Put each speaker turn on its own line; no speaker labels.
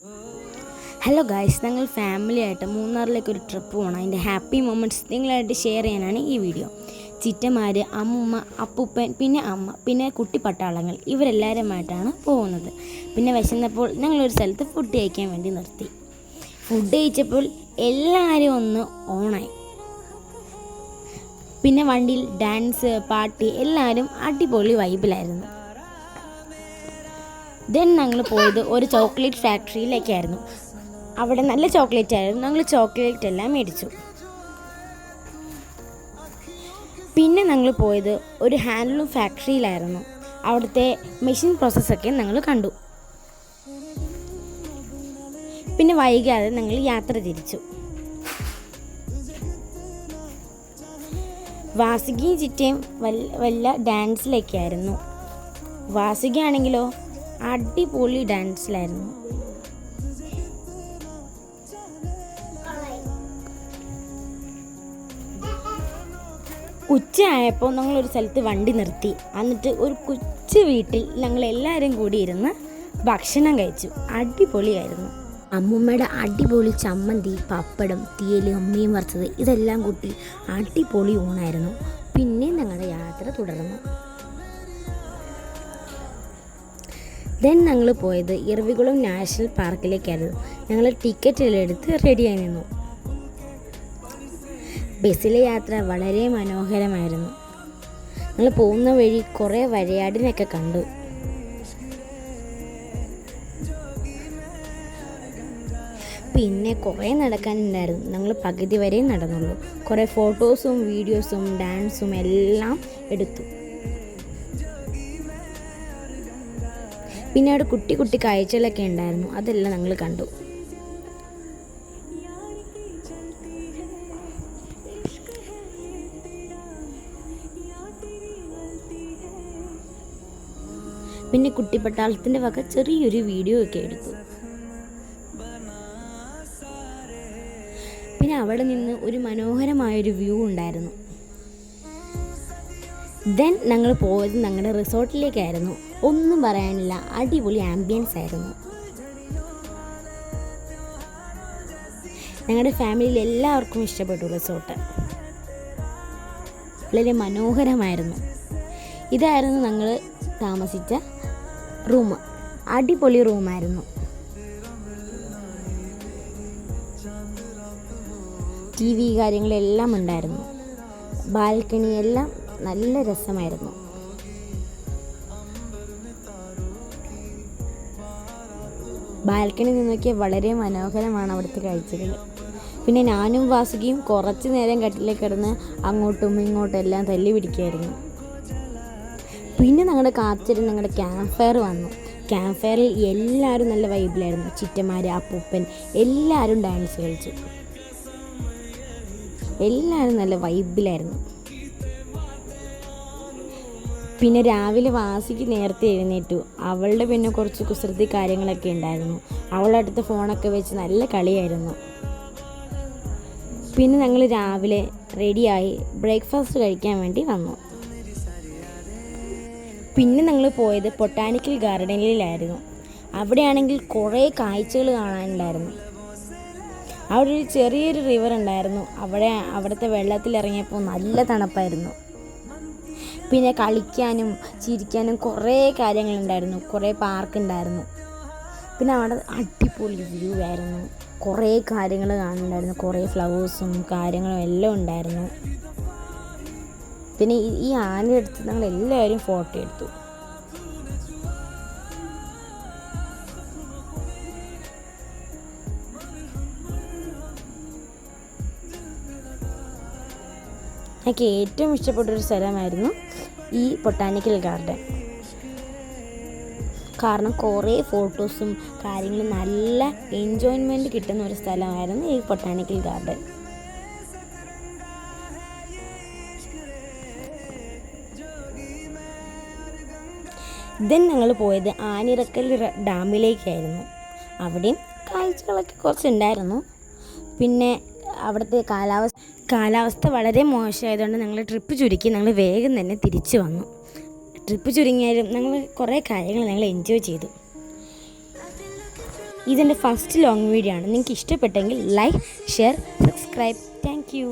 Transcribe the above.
Hello guys, ഞങ്ങൾ ഫാമിലിയായിട്ട് മൂന്നാറിലേക്ക് ഒരു ട്രിപ്പ് പോകണം. അതിൻ്റെ ഹാപ്പി മൊമെൻറ്റ്സ് നിങ്ങളായിട്ട് ഷെയർ ചെയ്യാനാണ് ഈ വീഡിയോ. ചിറ്റമാർ, അമ്മൂമ്മ, അപ്പൂപ്പൻ, പിന്നെ അമ്മ, പിന്നെ കുട്ടി പട്ടാളങ്ങൾ ഇവരെല്ലാവരുമായിട്ടാണ് പോകുന്നത്. പിന്നെ വിശന്നപ്പോൾ ഞങ്ങളൊരു സ്ഥലത്ത് ഫുഡ് കഴിക്കാൻ വേണ്ടി നിർത്തി. ഫുഡ് കഴിച്ചപ്പോൾ എല്ലാവരും ഒന്ന് ഓണായി. പിന്നെ വണ്ടിയിൽ ഡാൻസ്, പാട്ട് എല്ലാവരും അടിപൊളി വൈബിലായിരുന്നു. ദെൻ ഞങ്ങൾ പോയത് ഒരു ചോക്ലേറ്റ് ഫാക്ടറിയിലേക്കായിരുന്നു. അവിടെ നല്ല ചോക്ലേറ്റ് ആയിരുന്നു. ഞങ്ങൾ ചോക്ലേറ്റ് എല്ലാം മേടിച്ചു. പിന്നെ ഞങ്ങൾ പോയത് ഒരു ഹാൻഡ്ലൂം ഫാക്ടറിയിലായിരുന്നു. അവിടുത്തെ മെഷീൻ പ്രോസസ്സൊക്കെ ഞങ്ങൾ കണ്ടു. പിന്നെ വൈകാതെ ഞങ്ങൾ യാത്ര തിരിച്ചു. വാസുകിയും ചിറ്റയും വല്ല ഡാൻസിലേക്കായിരുന്നു. വാസുകിയാണെങ്കിലോ അടിപൊളി ഡാൻസിലായിരുന്നു. ഉച്ചയായപ്പോൾ ഞങ്ങളൊരു സ്ഥലത്ത് വണ്ടി നിർത്തി. എന്നിട്ട് ഒരു കൊച്ചു വീട്ടിൽ ഞങ്ങൾ എല്ലാവരും കൂടി ഇരുന്ന് ഭക്ഷണം കഴിച്ചു. അടിപൊളിയായിരുന്നു. അമ്മൂമ്മയുടെ അടിപൊളി ചമ്മന്തി, പപ്പടം, തീയൽ, അമ്മയും വറുത്തത് ഇതെല്ലാം കൂട്ടി അടിപൊളി ഊണായിരുന്നു. പിന്നെ ഞങ്ങളുടെ യാത്ര തുടർന്നു. ദെൻ ഞങ്ങൾ പോയത് ഇരവികുളം നാഷണൽ പാർക്കിലേക്കായിരുന്നു. ഞങ്ങൾ ടിക്കറ്റെല്ലാം എടുത്ത് റെഡിയായി നിന്നു. ബസ്സിലെ യാത്ര വളരെ മനോഹരമായിരുന്നു. ഞങ്ങൾ പോകുന്ന വഴി കുറേ വരയാടിനൊക്കെ കണ്ടു. പിന്നെ കുറേ നടക്കാനുണ്ടായിരുന്നു. ഞങ്ങൾ പകുതി വരെ നടന്നുള്ളൂ. കുറേ ഫോട്ടോസും വീഡിയോസും ഡാൻസും എല്ലാം എടുത്തു. പിന്നെ അവിടെ കുട്ടി കുട്ടി കാഴ്ചകളൊക്കെ ഉണ്ടായിരുന്നു. അതെല്ലാം ഞങ്ങൾ കണ്ടു. പിന്നെ കുട്ടിപ്പട്ടാളത്തിൻ്റെ വക ചെറിയൊരു വീഡിയോ ഒക്കെ എടുത്തു. പിന്നെ അവിടെ നിന്ന് ഒരു മനോഹരമായൊരു വ്യൂ ഉണ്ടായിരുന്നു. ദെൻ ഞങ്ങൾ പോയത് ഞങ്ങളുടെ റിസോർട്ടിലേക്കായിരുന്നു. ഒന്നും പറയാനില്ല, അടിപൊളി ആംബിയൻസ് ആയിരുന്നു. ഞങ്ങളുടെ ഫാമിലിയിൽ എല്ലാവർക്കും ഇഷ്ടപ്പെട്ടു റിസോർട്ട്. വളരെ മനോഹരമായിരുന്നു. ഇതായിരുന്നു ഞങ്ങൾ താമസിച്ച റൂം. അടിപൊളി റൂമായിരുന്നു. TV കാര്യങ്ങളെല്ലാം ഉണ്ടായിരുന്നു. ബാൽക്കണി എല്ലാം നല്ല രസമായിരുന്നു. ബാൽക്കണി നിന്നൊക്കെ വളരെ മനോഹരമാണ് അവിടുത്തെ കാഴ്ചകൾ. പിന്നെ ഞാനും വാസുകിയും കുറച്ച് നേരം കട്ടിലേക്ക് കിടന്ന് അങ്ങോട്ടും ഇങ്ങോട്ടും എല്ലാം തല്ലി പിടിക്കുമായിരുന്നു. പിന്നെ ഞങ്ങളുടെ കാത്തിരുന്ന് ഞങ്ങളുടെ ക്യാമ്പ് ഫയർ വന്നു. ക്യാമ്പ് ഫയറിൽ എല്ലാവരും നല്ല വൈബിലായിരുന്നു. ചിറ്റമാർ, അപ്പൂപ്പൻ എല്ലാവരും ഡാൻസ് കളിച്ചു. എല്ലാവരും നല്ല വൈബിലായിരുന്നു. പിന്നെ രാവിലെ വാസിക്ക് നേരത്തെ എഴുന്നേറ്റു. അവളുടെ പിന്നെ കുറച്ച് കുസൃതി കാര്യങ്ങളൊക്കെ ഉണ്ടായിരുന്നു. അവളുടെ അടുത്ത് ഫോണൊക്കെ വെച്ച് നല്ല കളിയായിരുന്നു. പിന്നെ ഞങ്ങൾ രാവിലെ റെഡിയായി ബ്രേക്ക്ഫാസ്റ്റ് കഴിക്കാൻ വേണ്ടി വന്നു. പിന്നെ ഞങ്ങൾ പോയത് ബൊട്ടാണിക്കൽ ഗാർഡനിലായിരുന്നു. അവിടെയാണെങ്കിൽ കുറേ കാഴ്ചകൾ കാണാനുണ്ടായിരുന്നു. അവിടെ ഒരു ചെറിയൊരു റിവർ ഉണ്ടായിരുന്നു. അവിടുത്തെ വെള്ളത്തിലിറങ്ങിയപ്പോൾ നല്ല തണുപ്പായിരുന്നു. പിന്നെ കളിക്കാനും ചിരിക്കാനും കുറേ കാര്യങ്ങളുണ്ടായിരുന്നു. കുറേ പാർക്ക് ഉണ്ടായിരുന്നു. പിന്നെ അവിടെ അടിപൊളി വ്യൂ ആയിരുന്നു. കുറേ കാര്യങ്ങൾ കാണുന്നുണ്ടായിരുന്നു. കുറേ ഫ്ലവേഴ്സും കാര്യങ്ങളും എല്ലാം ഉണ്ടായിരുന്നു. പിന്നെ ഈ ആന എടുത്ത് ഞങ്ങൾ എല്ലാവരും ഫോട്ടോ എടുത്തു. എനിക്ക് ഏറ്റവും ഇഷ്ടപ്പെട്ടൊരു സ്ഥലമായിരുന്നു ഈ ബൊട്ടാണിക്കൽ ഗാർഡൻ. കാരണം കുറേ ഫോട്ടോസും കാര്യങ്ങളും നല്ല എൻജോയ്മെൻറ്റ് കിട്ടുന്ന ഒരു സ്ഥലമായിരുന്നു ഈ ബൊട്ടാണിക്കൽ ഗാർഡൻ. ദെൻ ഞങ്ങൾ പോയത് ആനിറക്കൽ ഡാമിലേക്കായിരുന്നു. അവിടെയും കാഴ്ചകളൊക്കെ കുറച്ചുണ്ടായിരുന്നു. പിന്നെ അവിടുത്തെ കാലാവസ്ഥ വളരെ മോശമായതുകൊണ്ട് ഞങ്ങൾ ട്രിപ്പ് ചുരുക്കി. ഞങ്ങൾ വേഗം തന്നെ തിരിച്ചു വന്നു. ട്രിപ്പ് ചുരുങ്ങിയാലും ഞങ്ങൾ കുറേ കാര്യങ്ങൾ ഞങ്ങൾ എൻജോയ് ചെയ്തു. ഇതെൻ്റെ ഫസ്റ്റ് ലോങ് വീഡിയോ ആണ്. നിങ്ങൾക്ക് ഇഷ്ടപ്പെട്ടെങ്കിൽ like, share, subscribe. Thank you.